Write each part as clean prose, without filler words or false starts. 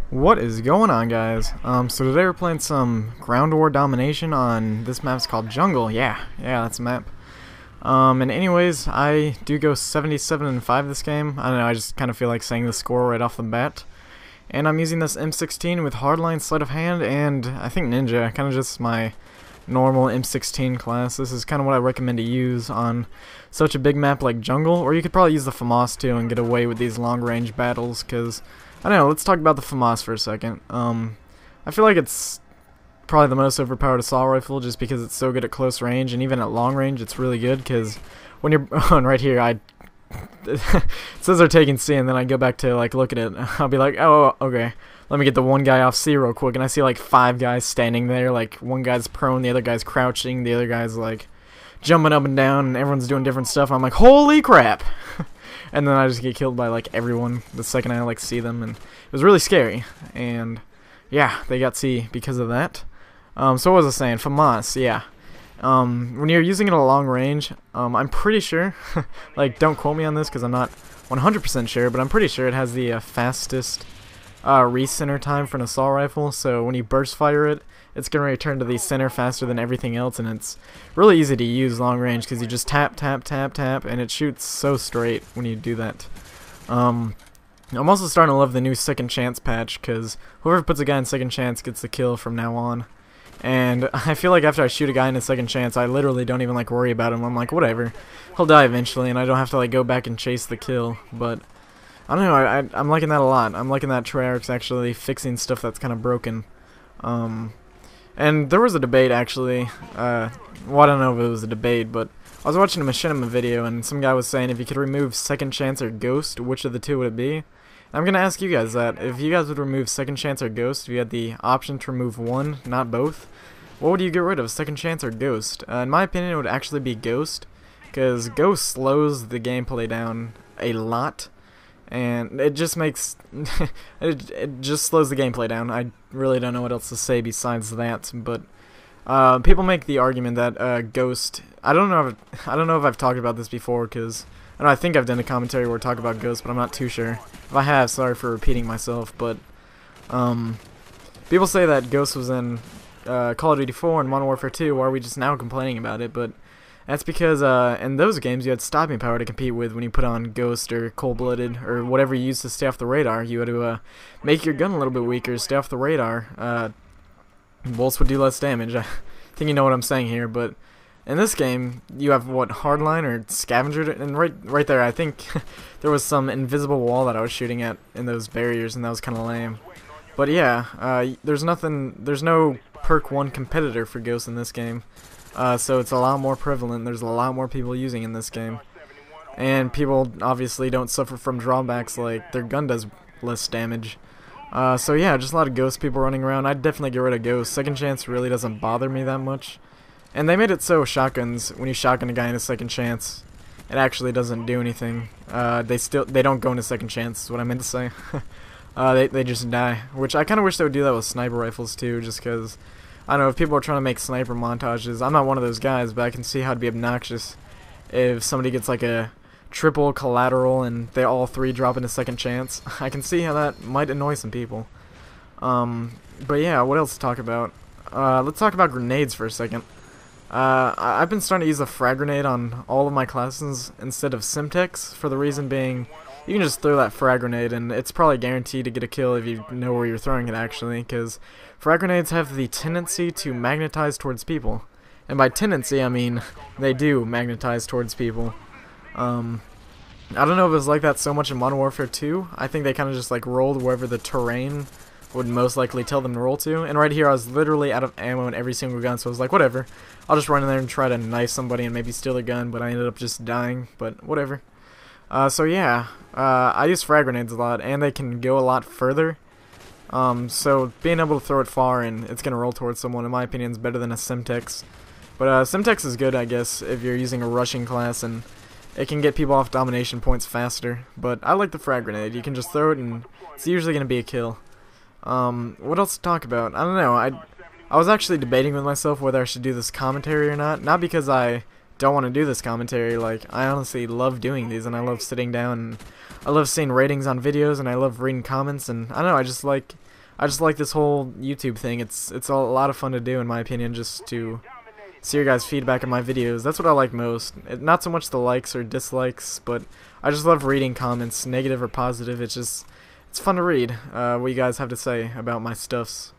What is going on, guys? So today we're playing some ground war domination on this map's called Jungle. Yeah, that's a map. And anyways, I do go 77-5 this game. I don't know, I just kind of feel like saying the score right off the bat. And I'm using this M16 with hardline, sleight of hand, and I think ninja, kind of just my normal M16 class. This is kind of what I recommend to use on such a big map like Jungle, or you could probably use the FAMAS too and get away with these long-range battles, because I don't know, let's talk about the FAMAS for a second. I feel like it's probably the most overpowered assault rifle just because it's so good at close range, and even at long range it's really good because when you're on right here, it says they're taking C, and then I go back to like look at it, I'll be like, oh, okay, let me get the one guy off C real quick, and I see like 5 guys standing there, like one guy's prone, the other guy's crouching, the other guy's like jumping up and down, and everyone's doing different stuff. I'm like, holy crap! And then I just get killed by like everyone the second I like see them, and it was really scary. And yeah, they got C because of that. So what was I saying? FAMAS, yeah. When you're using it at a long range, I'm pretty sure, like don't quote me on this because I'm not 100% sure, but I'm pretty sure it has the fastest recenter time for an assault rifle. So when you burst fire it, it's going to return to the center faster than everything else, and it's really easy to use long range because you just tap, tap, tap, tap, and it shoots so straight when you do that. I'm also starting to love the new second chance patch because whoever puts a guy in second chance gets the kill from now on. And I feel like after I shoot a guy in a second chance, I literally don't even like worry about him. I'm like, whatever, he'll die eventually, and I don't have to like go back and chase the kill. But I don't know, I'm liking that a lot. I'm liking that Treyarch's actually fixing stuff that's kind of broken. And there was a debate actually, well, I don't know if it was a debate, but I was watching a Machinima video and some guy was saying if you could remove Second Chance or Ghost, which of the two would it be? I'm going to ask you guys that. If you guys would remove Second Chance or Ghost, if you had the option to remove one, not both, what would you get rid of, Second Chance or Ghost? In my opinion, it would actually be Ghost, because Ghost slows the gameplay down a lot. And it just makes it just slows the gameplay down. I really don't know what else to say besides that. But people make the argument that Ghost. I don't know if I've talked about this before, because I think I've done a commentary where I talk about Ghost, but I'm not too sure. If I have, sorry for repeating myself. But people say that Ghost was in Call of Duty 4 and Modern Warfare 2. Why are we just now complaining about it? But that's because in those games you had stopping power to compete with when you put on Ghost or Cold-Blooded or whatever you used to stay off the radar. You had to make your gun a little bit weaker, stay off the radar. Bolts would do less damage. I think you know what I'm saying here, but in this game you have what, hardline or scavenger, and right there I think there was some invisible wall that I was shooting at in those barriers, and that was kind of lame. But yeah, there's no perk 1 competitor for Ghost in this game. So it's a lot more prevalent. There's a lot more people using in this game, and people obviously don't suffer from drawbacks like their gun does less damage. So yeah, just a lot of Ghost people running around. I'd definitely get rid of Ghost. Second Chance really doesn't bother me that much, and they made it so shotguns, when you shotgun a guy in a second chance, it actually doesn't do anything. They don't go into second chance, is what I meant to say. They just die, which I kind of wish they would do that with sniper rifles too, just because I don't know, if people are trying to make sniper montages, I'm not one of those guys, but I can see how it'd be obnoxious if somebody gets like a triple collateral and they all 3 drop into second chance. I can see how that might annoy some people. But yeah, what else to talk about? Let's talk about grenades for a second. I've been starting to use a frag grenade on all of my classes instead of Simtex, for the reason being you can just throw that frag grenade and it's probably guaranteed to get a kill if you know where you're throwing it actually, because frag grenades have the tendency to magnetize towards people. And by tendency I mean they do magnetize towards people. I don't know if it was like that so much in Modern Warfare 2. I think they kind of just like rolled wherever the terrain would most likely tell them to roll to. And right here I was literally out of ammo in every single gun, so I was like, whatever, I'll just run in there and try to knife somebody and maybe steal their gun, but I ended up just dying, but whatever. So yeah, I use frag grenades a lot, and they can go a lot further. So being able to throw it far and it's going to roll towards someone, in my opinion, is better than a Simtex. But Simtex is good, I guess, if you're using a rushing class, and it can get people off domination points faster. But I like the frag grenade. You can just throw it and it's usually going to be a kill. What else to talk about? I don't know. I was actually debating with myself whether I should do this commentary or not. Not because I don't want to do this commentary. Like, I honestly love doing these, and I love sitting down, and I love seeing ratings on videos, and I love reading comments, and I don't know, I just like I just like this whole YouTube thing. It's a lot of fun to do, in my opinion, just to see your guys' feedback on my videos. That's what I like most. Not so much the likes or dislikes, but I just love reading comments, negative or positive. It's fun to read what you guys have to say about my stuffs.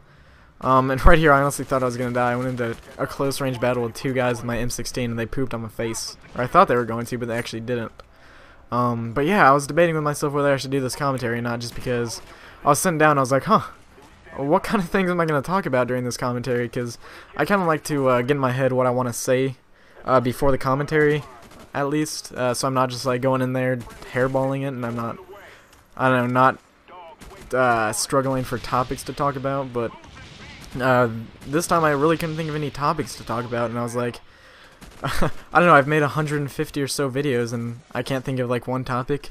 And right here, I honestly thought I was gonna die. I went into a close range battle with two guys with my M16, and they pooped on my face. Or I thought they were going to, but they actually didn't. But yeah, I was debating with myself whether I should do this commentary or not, just because I was sitting down and I was like, huh, what kind of things am I going to talk about during this commentary? Because I kind of like to get in my head what I want to say before the commentary, at least, so I'm not just like going in there hairballing it, and I'm not, I don't know, not struggling for topics to talk about. But this time I really couldn't think of any topics to talk about, and I was like, I don't know, I've made 150 or so videos and I can't think of like one topic.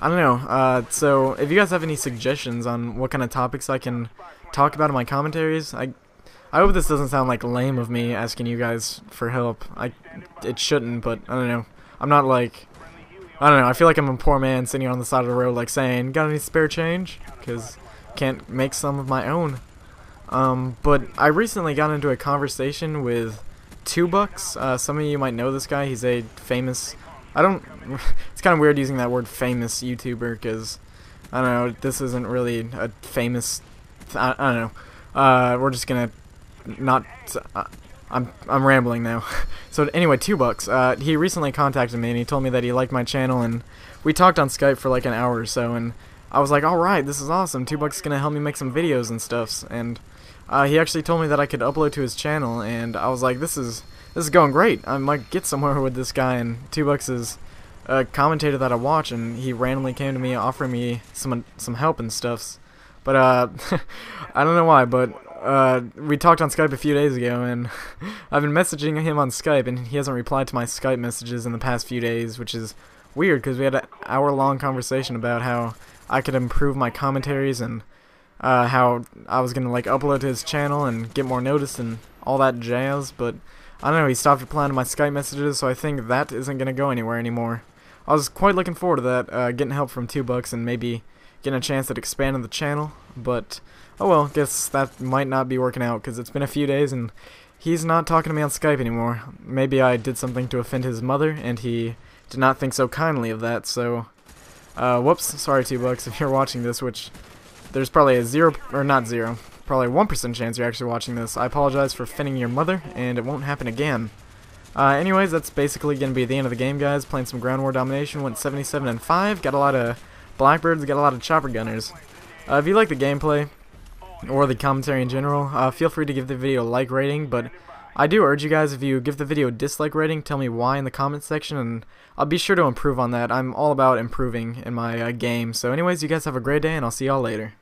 I don't know, so if you guys have any suggestions on what kind of topics I can talk about in my commentaries, I hope this doesn't sound like lame of me asking you guys for help. It shouldn't, but I don't know. I'm not like, I don't know, I feel like I'm a poor man sitting on the side of the road like saying, got any spare change? Because can't make some of my own. But I recently got into a conversation with 2 Bucks. Some of you might know this guy. He's a famous, it's kind of weird using that word famous YouTuber, because I don't know, this isn't really a famous, I don't know, we're just gonna not, I'm rambling now. So anyway, 2 Bucks, he recently contacted me and he told me that he liked my channel, and we talked on Skype for like an hour or so, and I was like, alright, this is awesome, 2 Bucks is gonna help me make some videos and stuff, and he actually told me that I could upload to his channel, and I was like, this is going great. I might get somewhere with this guy. And 2 Bucks is a commentator that I watch, and he randomly came to me offering me some help and stuff. But I don't know why, but we talked on Skype a few days ago, and I've been messaging him on Skype, and he hasn't replied to my Skype messages in the past few days, which is weird because we had an hour-long conversation about how I could improve my commentaries and how I was gonna like upload to his channel and get more notice and all that jazz. But I don't know, he stopped replying to my Skype messages, so I think that isn't gonna go anywhere anymore. I was quite looking forward to that, getting help from 2 Bucks and maybe getting a chance at expanding the channel, but oh well, guess that might not be working out because it's been a few days and he's not talking to me on Skype anymore. Maybe I did something to offend his mother and he did not think so kindly of that, so whoops, sorry 2 Bucks if you're watching this, which there's probably a probably 1% chance you're actually watching this. I apologize for offending your mother, and it won't happen again. Anyways, that's basically going to be the end of the game, guys. Playing some Ground War Domination, went 77-5, got a lot of Blackbirds, got a lot of Chopper Gunners. If you like the gameplay, or the commentary in general, feel free to give the video a like rating, but I do urge you guys, if you give the video a dislike rating, tell me why in the comment section, and I'll be sure to improve on that. I'm all about improving in my game. So anyways, you guys have a great day, and I'll see y'all later.